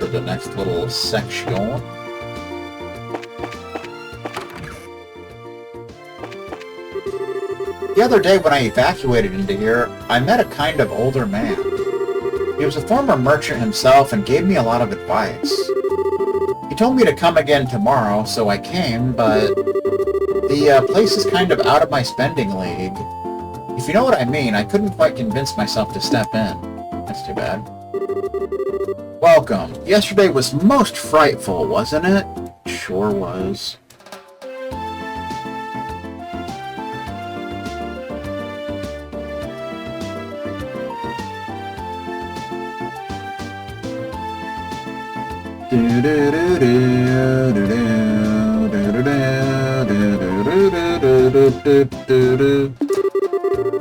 for the next little section. The other day when I evacuated into here, I met a kind of older man. He was a former merchant himself and gave me a lot of advice. He told me to come again tomorrow, so I came, but the place is kind of out of my spending league. If you know what I mean, I couldn't quite convince myself to step in. That's too bad. Welcome. Yesterday was most frightful, wasn't it? Sure was.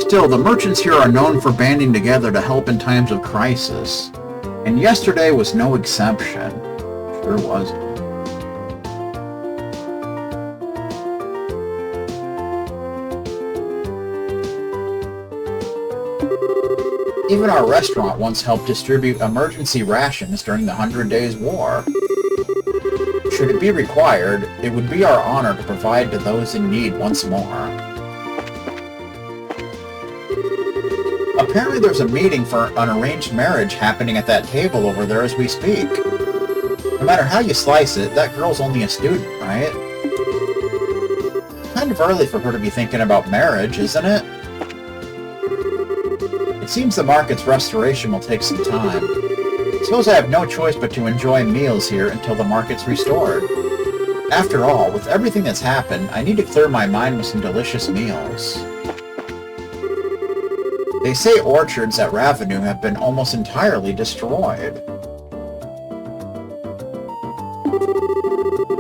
Still, the merchants here are known for banding together to help in times of crisis. And yesterday was no exception. Sure was. Even our restaurant once helped distribute emergency rations during the 100 Days War. Should it be required, it would be our honor to provide to those in need once more. Apparently there's a meeting for an arranged marriage happening at that table over there as we speak. No matter how you slice it, that girl's only a student, right? Kind of early for her to be thinking about marriage, isn't it? It seems the market's restoration will take some time. Suppose I have no choice but to enjoy meals here until the market's restored. After all, with everything that's happened, I need to clear my mind with some delicious meals. They say orchards at Ravenou have been almost entirely destroyed.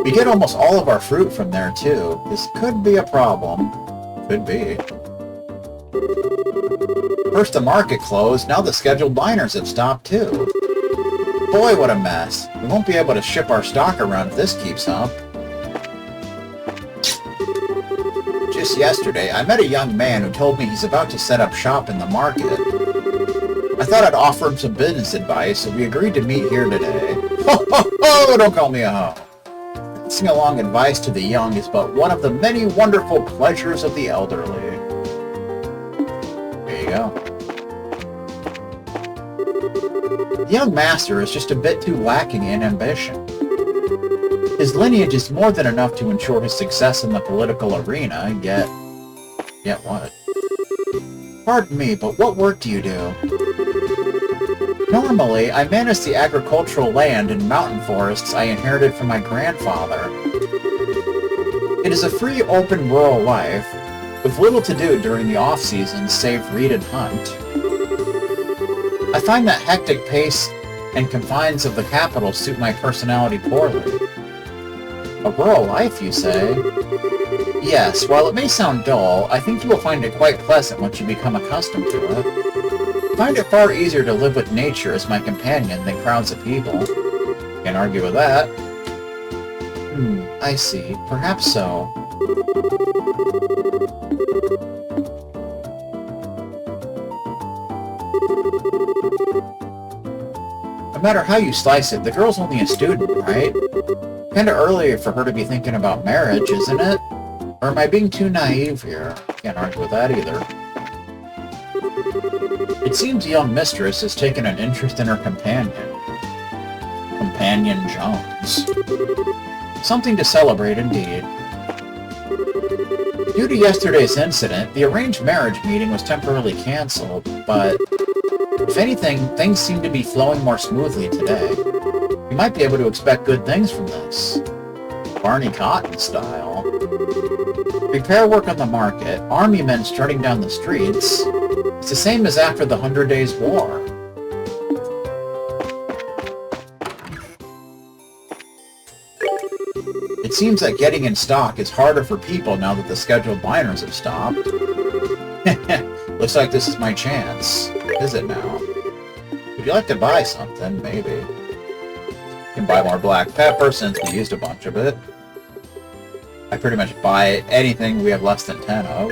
We get almost all of our fruit from there, too. This could be a problem. Could be. First the market closed, now the scheduled diners have stopped, too. Boy, what a mess. We won't be able to ship our stock around if this keeps up. Just yesterday, I met a young man who told me he's about to set up shop in the market. I thought I'd offer him some business advice, so we agreed to meet here today. Ho, ho, ho! Don't call me a hoe. Passing along advice to the young is but one of the many wonderful pleasures of the elderly. There you go. The young master is just a bit too lacking in ambition. His lineage is more than enough to ensure his success in the political arena, yet what? Pardon me, but what work do you do? Normally, I manage the agricultural land and mountain forests I inherited from my grandfather. It is a free, open, rural life, with little to do during the off-season save read and hunt. I find that hectic pace and confines of the capital suit my personality poorly. A rural life, you say? Yes, while it may sound dull, I think you will find it quite pleasant once you become accustomed to it. I find it far easier to live with nature as my companion than crowds of people. Can't argue with that. I see. Perhaps so. No matter how you slice it, the girl's only a student, right? Kinda early for her to be thinking about marriage, isn't it? Or am I being too naive here? Can't argue with that either. It seems the young mistress has taken an interest in her companion. Companion Jones. Something to celebrate indeed. Due to yesterday's incident, the arranged marriage meeting was temporarily cancelled, but if anything, things seem to be flowing more smoothly today. You might be able to expect good things from this. Barney Cotton style. Repair work on the market, army men strutting down the streets. It's the same as after the 100 Days War. It seems that getting in stock is harder for people now that the scheduled diners have stopped. Looks like this is my chance. Is it now? Would you like to buy something? Maybe. You can buy more black pepper since we used a bunch of it. I pretty much buy anything we have less than 10 of.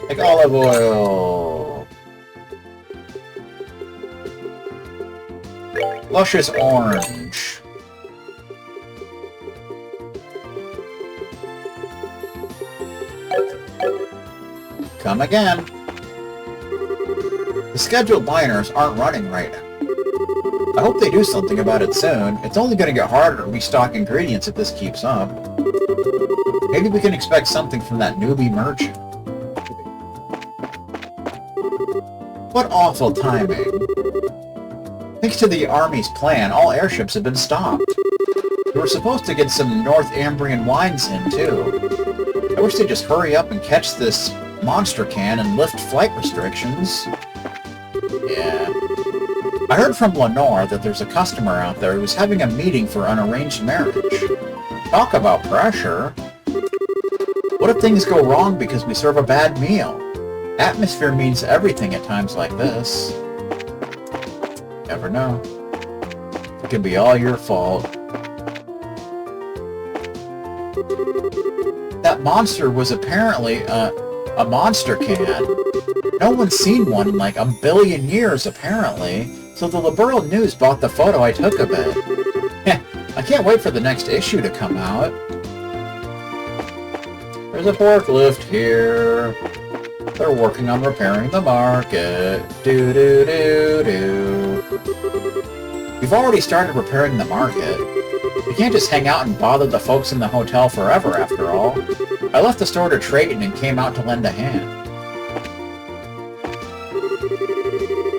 Like olive oil. Luscious orange. Come again. The scheduled liners aren't running right now. I hope they do something about it soon. It's only going to get harder to restock ingredients if this keeps up. Maybe we can expect something from that newbie merchant. What awful timing. Thanks to the Army's plan, all airships have been stopped. We were supposed to get some North Ambrian wines in, too. I wish they'd just hurry up and catch this monster can and lift flight restrictions. Yeah. I heard from Lenore that there's a customer out there who's having a meeting for an arranged marriage. Talk about pressure. What if things go wrong because we serve a bad meal? Atmosphere means everything at times like this. Never know. It could be all your fault. That monster was apparently a monster can. No one's seen one in like a billion years, apparently. So the Liberal News bought the photo I took of it. I can't wait for the next issue to come out. There's a forklift here. They're working on repairing the market. Do-do-do-do. We've already started repairing the market. We can't just hang out and bother the folks in the hotel forever, after all. I left the store to Trayton and came out to lend a hand.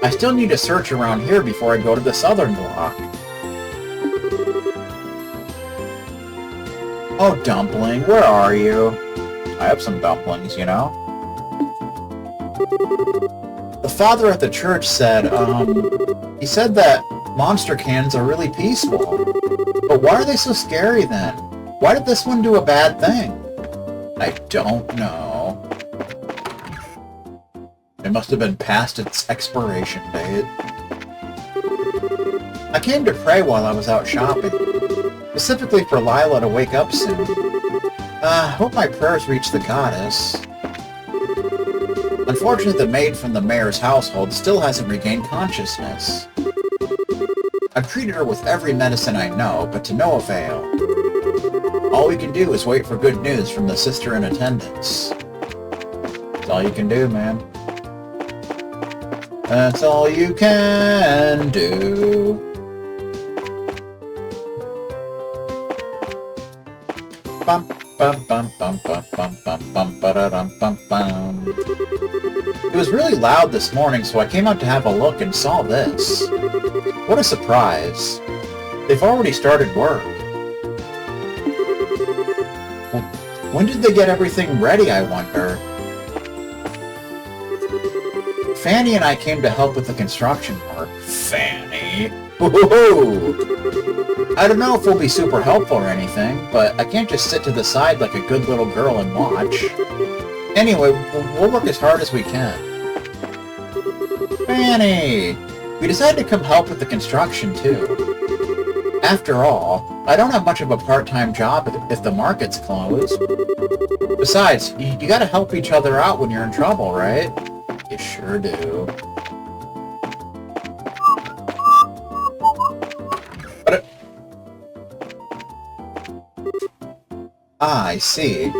I still need to search around here before I go to the southern block. Oh, Dumpling, where are you? I have some dumplings, you know. The father at the church said, he said that monster cans are really peaceful. But why are they so scary then? Why did this one do a bad thing? I don't know. It must have been past its expiration date. I came to pray while I was out shopping, specifically for Lila to wake up soon. Hope my prayers reach the goddess. Unfortunately, the maid from the mayor's household still hasn't regained consciousness. I've treated her with every medicine I know, but to no avail. All we can do is wait for good news from the sister in attendance. That's all you can do, man. That's all you can do. Bum bum bum bum bum bum bum bum ba-da-dum bum bum. It was really loud this morning, so I came out to have a look and saw this. What a surprise. They've already started work. When did they get everything ready, I wonder? Fanny and I came to help with the construction work. Fanny? Woohoo! I don't know if we'll be super helpful or anything, but I can't just sit to the side like a good little girl and watch. Anyway, we'll work as hard as we can. Fanny! We decided to come help with the construction, too. After all, I don't have much of a part-time job if the market's closed. Besides, you gotta help each other out when you're in trouble, right? You sure do. Ah, I see.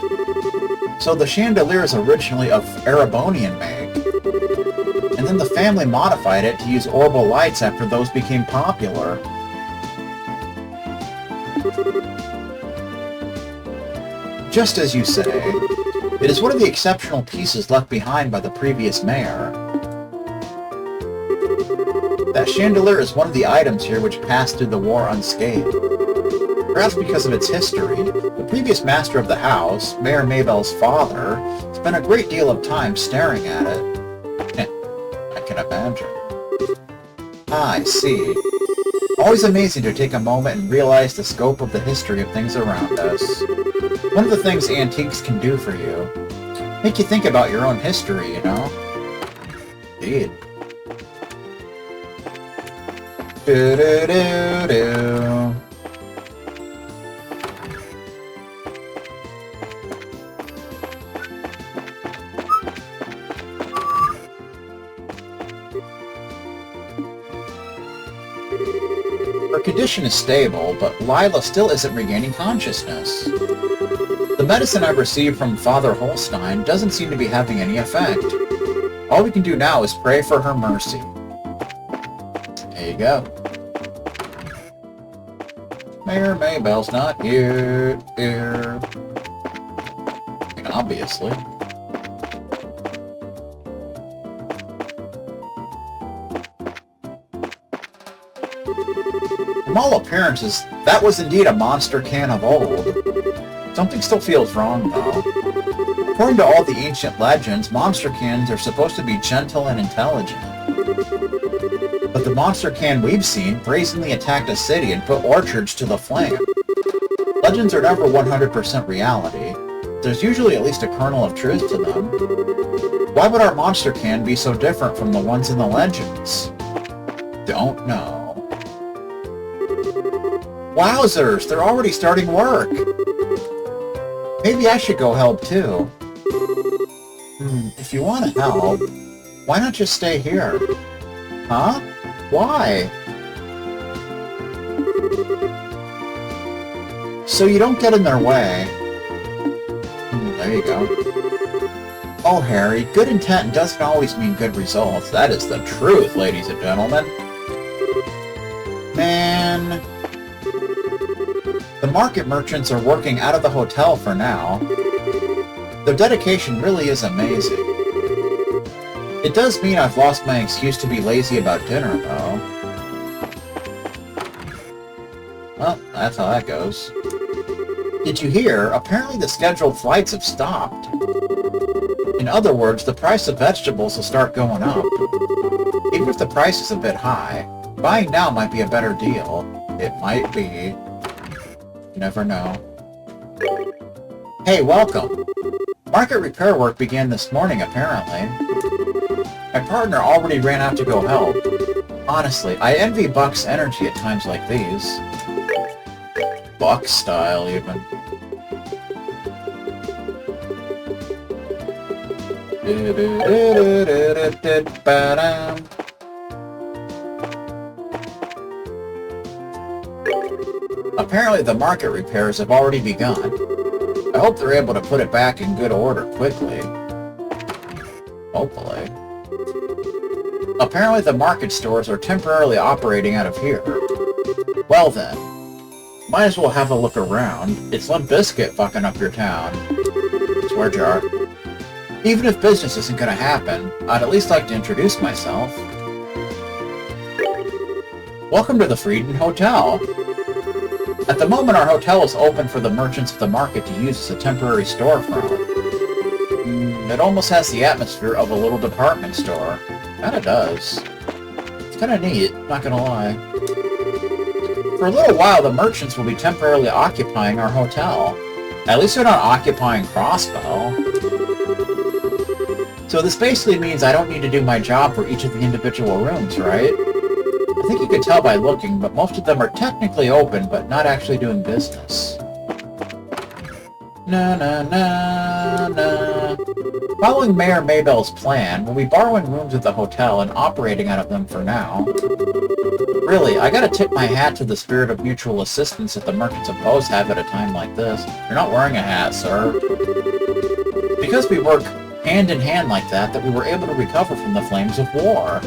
So the chandelier is originally of Erebonian make, and then the family modified it to use orbital lights after those became popular. Just as you say, it is one of the exceptional pieces left behind by the previous mayor. That chandelier is one of the items here which passed through the war unscathed. Perhaps because of its history, the previous master of the house, Mayor Mabel's father, spent a great deal of time staring at it. I can imagine. Ah, I see. Always amazing to take a moment and realize the scope of the history of things around us. One of the things antiques can do for you. Make you think about your own history, you know? Indeed. Do-do-do-do. Her condition is stable, but Lila still isn't regaining consciousness. The medicine I've received from Father Holstein doesn't seem to be having any effect. All we can do now is pray for her mercy. There you go. Mayor Maybell's not here. I mean, obviously. From all appearances, that was indeed a monster can of old. Something still feels wrong, though. According to all the ancient legends, monster cans are supposed to be gentle and intelligent. But the monster can we've seen brazenly attacked a city and put orchards to the flame. Legends are never 100% reality. There's usually at least a kernel of truth to them. Why would our monster can be so different from the ones in the legends? Don't know. Wowzers, they're already starting work! Maybe I should go help too. If you want to help, why not just stay here? Huh? Why? So you don't get in their way. There you go. Oh, Harry, good intent doesn't always mean good results. That is the truth, ladies and gentlemen. Man... The market merchants are working out of the hotel for now. Their dedication really is amazing. It does mean I've lost my excuse to be lazy about dinner, though. Well, that's how that goes. Did you hear? Apparently the scheduled flights have stopped. In other words, the price of vegetables will start going up. Even if the price is a bit high, buying now might be a better deal. It might be. You never know. Hey, welcome! Market repair work began this morning, apparently. My partner already ran out to go help. Honestly, I envy Buck's energy at times like these. Buck style, even. Apparently the market repairs have already begun. I hope they're able to put it back in good order quickly. Hopefully. Apparently the market stores are temporarily operating out of here. Well then, might as well have a look around. It's Limp Bizkit fucking up your town. Swear jar. Even if business isn't gonna happen, I'd at least like to introduce myself. Welcome to the Frieden Hotel. At the moment, our hotel is open for the merchants of the market to use as a temporary storefront. It almost has the atmosphere of a little department store. Kinda does. It's kinda neat, not gonna lie. For a little while, the merchants will be temporarily occupying our hotel. At least they're not occupying Crossbow. So this basically means I don't need to do my job for each of the individual rooms, right? I think you could tell by looking, but most of them are technically open, but not actually doing business. Na na na na. Following Mayor Maybell's plan, we'll be borrowing rooms at the hotel and operating out of them for now. Really, I gotta tip my hat to the spirit of mutual assistance that the merchants of Bose have at a time like this. You're not wearing a hat, sir. Because we work hand in hand like that we were able to recover from the flames of war.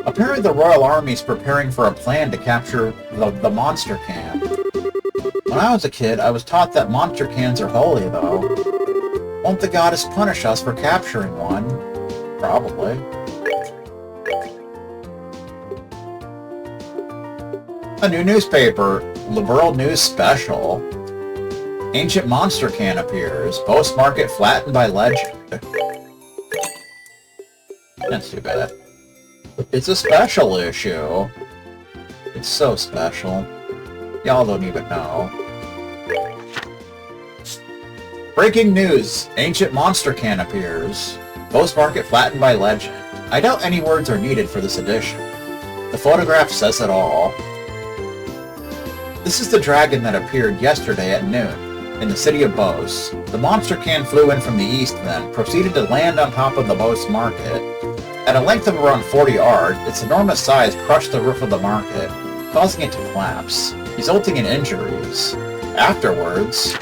Apparently the Royal Army is preparing for a plan to capture the monster can. When I was a kid, I was taught that monster cans are holy, though. Won't the goddess punish us for capturing one? Probably. A new newspaper, Liberal News Special. Ancient monster can appears. Bose market flattened by legend. That's too bad. It's a special issue. It's so special. Y'all don't even know. Breaking news! Ancient monster can appears. Bose market flattened by legend. I doubt any words are needed for this edition. The photograph says it all. This is the dragon that appeared yesterday at noon in the city of Bose. The monster can flew in from the east then, proceeded to land on top of the Bose market. At a length of around 40 yards, its enormous size crushed the roof of the market, causing it to collapse, resulting in injuries. Afterwards,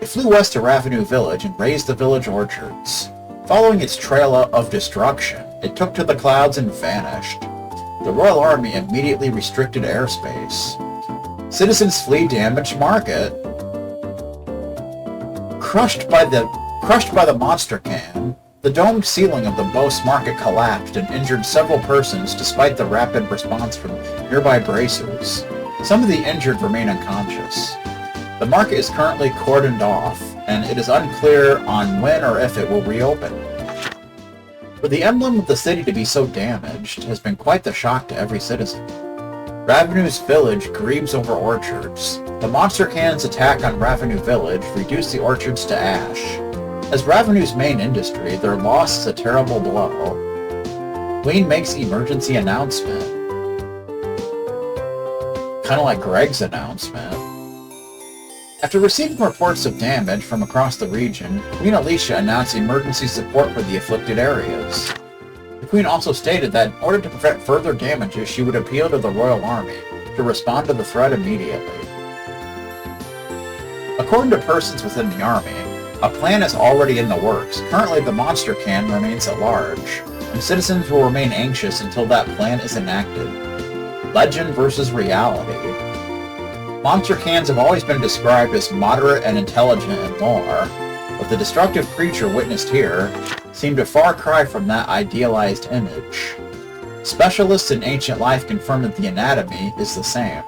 it flew west to Ravenou Village and razed the village orchards. Following its trail of destruction, it took to the clouds and vanished. The Royal Army immediately restricted airspace. Citizens flee damaged market. Crushed by the monster can, the domed ceiling of the Bose market collapsed and injured several persons despite the rapid response from nearby bracers. Some of the injured remain unconscious. The market is currently cordoned off, and it is unclear on when or if it will reopen. For the emblem of the city to be so damaged has been quite the shock to every citizen. Ravenou's village grieves over orchards. The monster cannon's attack on Ravenou Village reduced the orchards to ash. As Ravenou's main industry, their loss is a terrible blow. Queen makes emergency announcement. Kinda like Greg's announcement. After receiving reports of damage from across the region, Queen Alicia announced emergency support for the afflicted areas. The Queen also stated that in order to prevent further damages, she would appeal to the Royal Army to respond to the threat immediately. According to persons within the army, a plan is already in the works. Currently, the monster can remains at large, and citizens will remain anxious until that plan is enacted. Legend versus reality. Monster cans have always been described as moderate and intelligent in lore, but the destructive creature witnessed here seemed a far cry from that idealized image. Specialists in ancient life confirm that the anatomy is the same.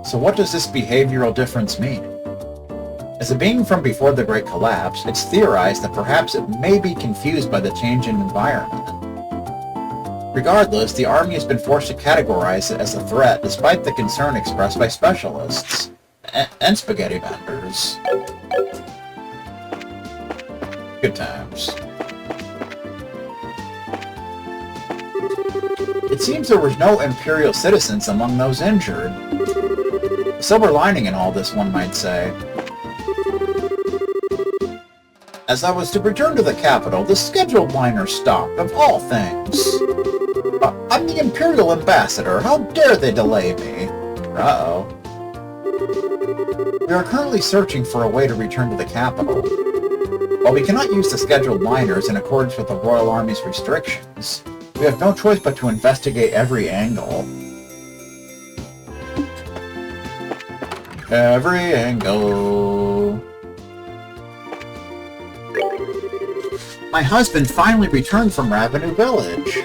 So what does this behavioral difference mean? As a being from before the Great Collapse, it's theorized that perhaps it may be confused by the change in environment. Regardless, the army has been forced to categorize it as a threat despite the concern expressed by specialists and spaghetti vendors. Good times. It seems there were no Imperial citizens among those injured. A silver lining in all this, one might say. As I was to return to the capital, the scheduled liner stopped, of all things. I'm the Imperial Ambassador. How dare they delay me? Uh-oh. We are currently searching for a way to return to the capital. While we cannot use the scheduled liners in accordance with the Royal Army's restrictions, we have no choice but to investigate every angle. Every angle. My husband finally returned from Ravenou Village.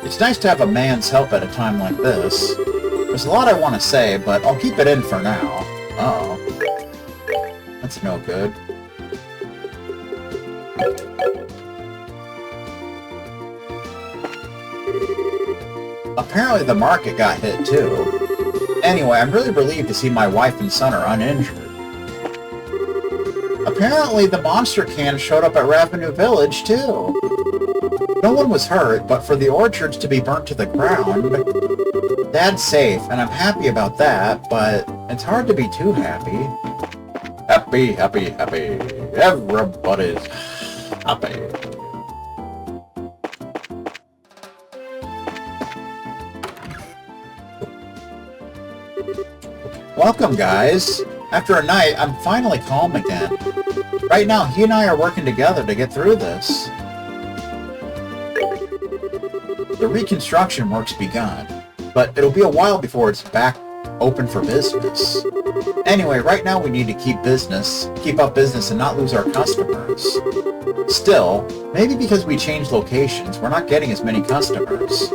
It's nice to have a man's help at a time like this. There's a lot I want to say, but I'll keep it in for now. Uh-oh. That's no good. Apparently the market got hit too. Anyway, I'm really relieved to see my wife and son are uninjured. Apparently the monster can showed up at Ravenou Village too. No one was hurt, but for the orchards to be burnt to the ground, Dad's safe, and I'm happy about that, but it's hard to be too happy. Happy, happy, happy. Everybody's happy. Welcome, guys. After a night, I'm finally calm again. Right now, he and I are working together to get through this. The reconstruction work's begun, but it'll be a while before it's back open for business. Anyway, right now we need to keep up business and not lose our customers. Still, maybe because we changed locations, we're not getting as many customers.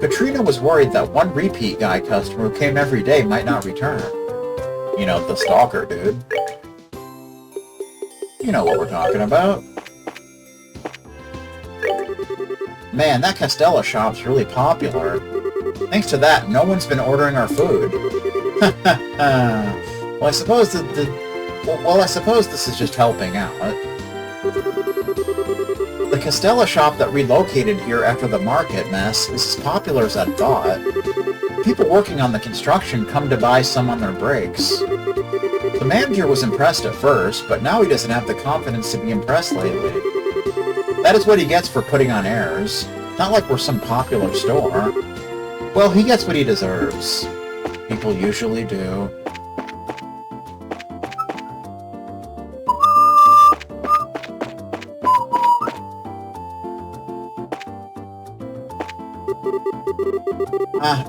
Katrina was worried that one repeat guy customer who came every day might not return. You know, the stalker dude. You know what we're talking about. Man, that Castella shop's really popular. Thanks to that, no one's been ordering our food. Well, I suppose this is just helping out. The Castella shop that relocated here after the market mess is as popular as I thought. People working on the construction come to buy some on their breaks. The manager was impressed at first, but now he doesn't have the confidence to be impressed lately. That is what he gets for putting on airs. Not like we're some popular store. Well, he gets what he deserves. People usually do.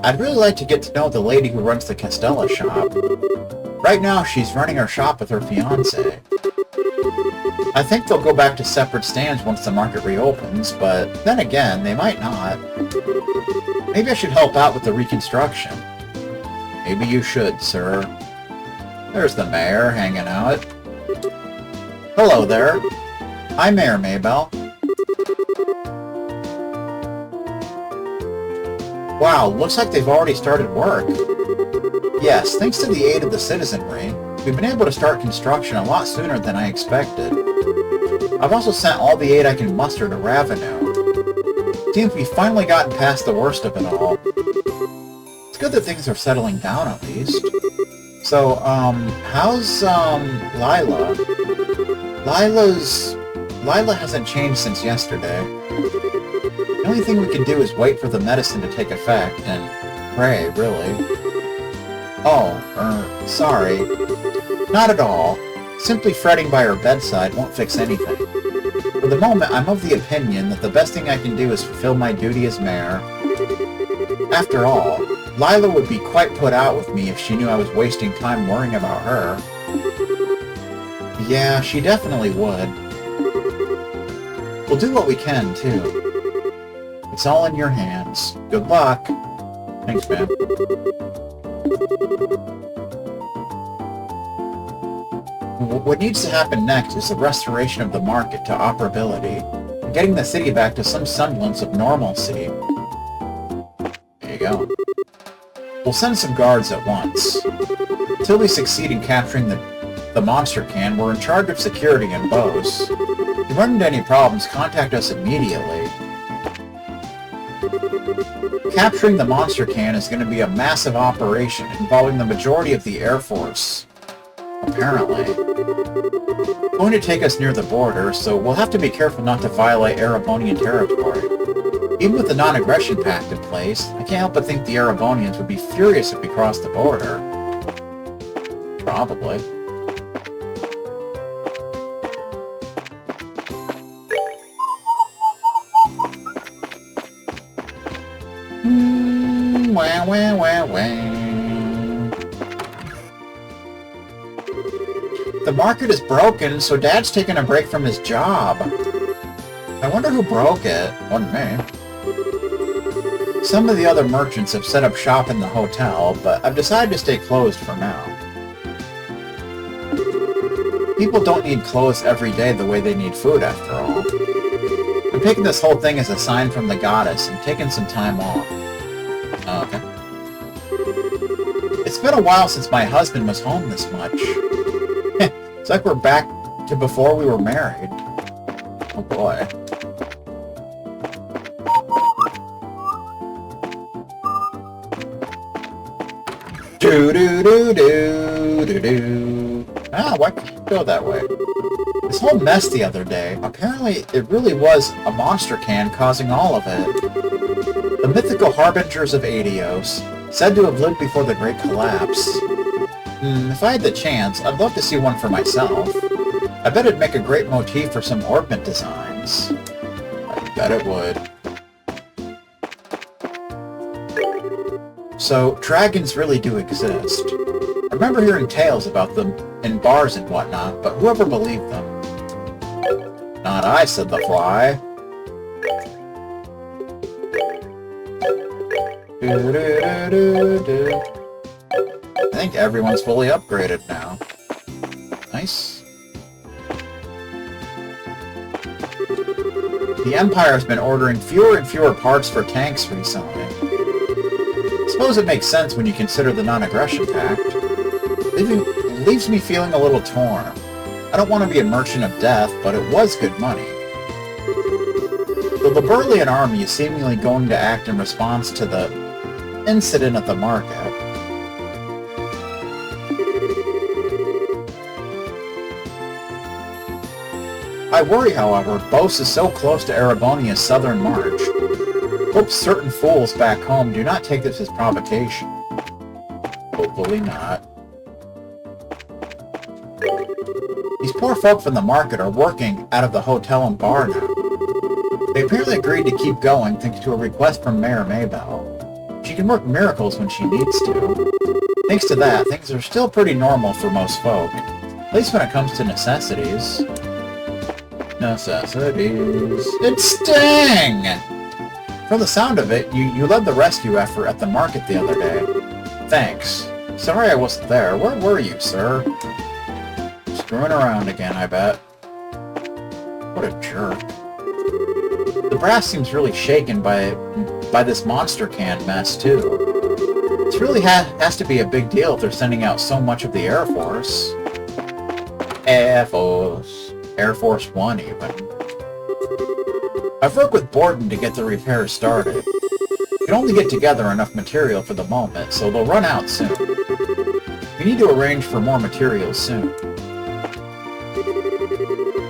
I'd really like to get to know the lady who runs the Castella shop. Right now, she's running her shop with her fiancé. I think they'll go back to separate stands once the market reopens, but then again, they might not. Maybe I should help out with the reconstruction. Maybe you should, sir. There's the mayor hanging out. Hello there. Hi, Mayor Maybell. Wow, looks like they've already started work. Yes, thanks to the aid of the citizenry, we've been able to start construction a lot sooner than I expected. I've also sent all the aid I can muster to Ravenu. Seems we've finally gotten past the worst of it all. It's good that things are settling down at least. So, how's, Lila? Lila hasn't changed since yesterday. The only thing we can do is wait for the medicine to take effect and pray, really. Oh, sorry. Not at all. Simply fretting by her bedside won't fix anything. For the moment, I'm of the opinion that the best thing I can do is fulfill my duty as mayor. After all, Lila would be quite put out with me if she knew I was wasting time worrying about her. Yeah, she definitely would. We'll do what we can, too. It's all in your hands. Good luck. Thanks, man. What needs to happen next is the restoration of the market to operability, and getting the city back to some semblance of normalcy. There you go. We'll send some guards at once. Until we succeed in capturing the monster can, we're in charge of security in Bose. If you run into any problems, contact us immediately. Capturing the monster can is going to be a massive operation involving the majority of the Air Force. Apparently. It's going to take us near the border, so we'll have to be careful not to violate Erebonian territory. Even with the non-aggression pact in place, I can't help but think the Erebonians would be furious if we crossed the border. Probably. Wah, wah, wah, wah. The market is broken, so Dad's taking a break from his job. I wonder who broke it. Wasn't me. Some of the other merchants have set up shop in the hotel, but I've decided to stay closed for now. People don't need clothes every day the way they need food, after all. I'm taking this whole thing as a sign from the goddess and taking some time off. Oh, okay. It's been a while since my husband was home this much. It's like we're back to before we were married. Oh boy. Do-do-do-do-do-do. Ah, why can't you go that way? This whole mess the other day, apparently it really was a monster can causing all of it. The mythical harbingers of Adios, said to have lived before the Great Collapse. If I had the chance, I'd love to see one for myself. I bet it'd make a great motif for some ornament designs. I bet it would. So, dragons really do exist. I remember hearing tales about them in bars and whatnot, but whoever believed them? Not I, said the fly. I think everyone's fully upgraded now. Nice. The Empire's been ordering fewer and fewer parts for tanks recently. I suppose it makes sense when you consider the non-aggression pact. It leaves me feeling a little torn. I don't want to be a merchant of death, but it was good money. The Liberlian army is seemingly going to act in response to the incident at the market. I worry, however, Bose is so close to Erebonia's southern march. Hope certain fools back home do not take this as provocation. Hopefully not. These poor folk from the market are working out of the hotel and bar now. They apparently agreed to keep going thanks to a request from Mayor Maybell. She can work miracles when she needs to. Thanks to that, things are still pretty normal for most folk. At least when it comes to necessities. Necessities. It's Sting! From the sound of it, you led the rescue effort at the market the other day. Thanks. Sorry I wasn't there. Where were you, sir? Screwing around again, I bet. What a jerk. The brass seems really shaken by this monster can mess, too. This really has to be a big deal if they're sending out so much of the Air Force. Air Force One, even. I've worked with Borden to get the repairs started. We can only get together enough material for the moment, so they'll run out soon. We need to arrange for more materials soon.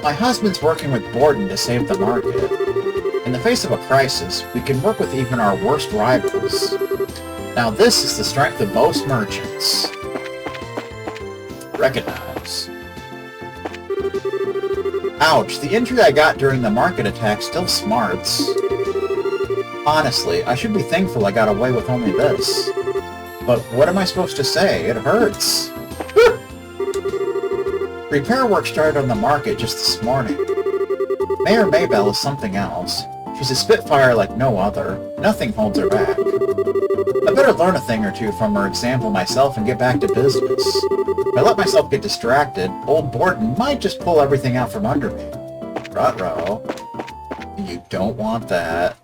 My husband's working with Borden to save the market. In the face of a crisis, we can work with even our worst rivals. Now this is the strength of Bose merchants. Recognize. Ouch, the injury I got during the market attack still smarts. Honestly, I should be thankful I got away with only this. But what am I supposed to say? It hurts. Repair work started on the market just this morning. Mayor Maybell is something else. She's a spitfire like no other. Nothing holds her back. I better learn a thing or two from her example myself and get back to business. If I let myself get distracted, old Borden might just pull everything out from under me. Ruh-roh. You don't want that.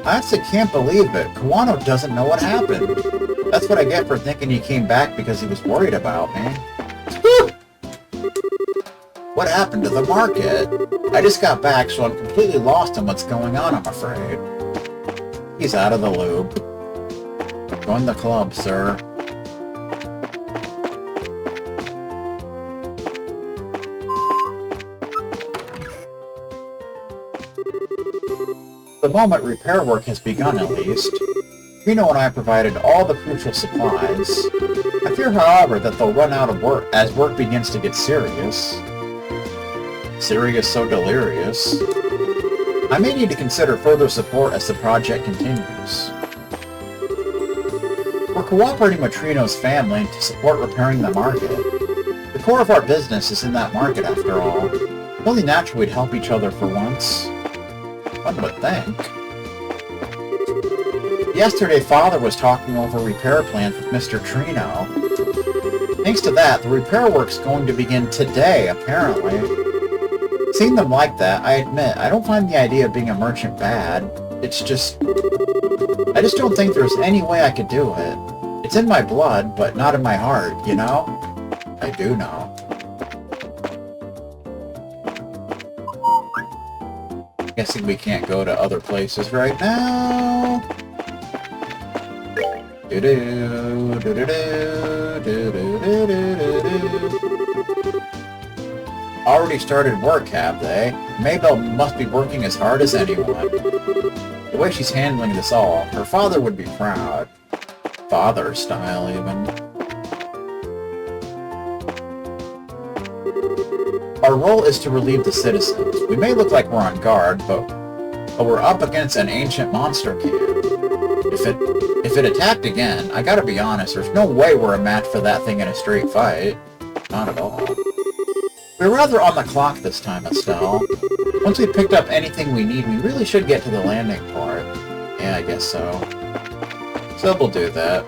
I honestly can't believe it. Kawano doesn't know what happened. That's what I get for thinking he came back because he was worried about me. What happened to the market? I just got back, so I'm completely lost on what's going on, I'm afraid. He's out of the loop. Join the club, sir. The moment repair work has begun, at least. Reno and I provided all the crucial supplies. I fear, however, that they'll run out of work as work begins to get serious. Serious so delirious. I may need to consider further support as the project continues. We're cooperating with Trino's family to support repairing the market. The core of our business is in that market, after all. It's only natural we'd help each other for once. One would think. Yesterday, Father was talking over repair plans with Mr. Trino. Thanks to that, the repair work's going to begin today, apparently. Seeing them like that, I admit, I don't find the idea of being a merchant bad. It's just... I just don't think there's any way I could do it. It's in my blood, but not in my heart, you know? I do know. Guessing we can't go to other places right now. Already started work, have they? Maybell must be working as hard as anyone. The way she's handling this all, her father would be proud. Father style, even. Our role is to relieve the citizens. We may look like we're on guard, but we're up against an ancient monster camp. If it attacked again, I gotta be honest, there's no way we're a match for that thing in a straight fight. Not at all. We're rather on the clock this time, Estelle. Once we've picked up anything we need, we really should get to the landing part. Yeah, I guess so. So we'll do that.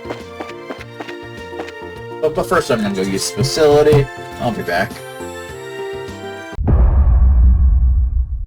But first I'm gonna go use the facility. I'll be back.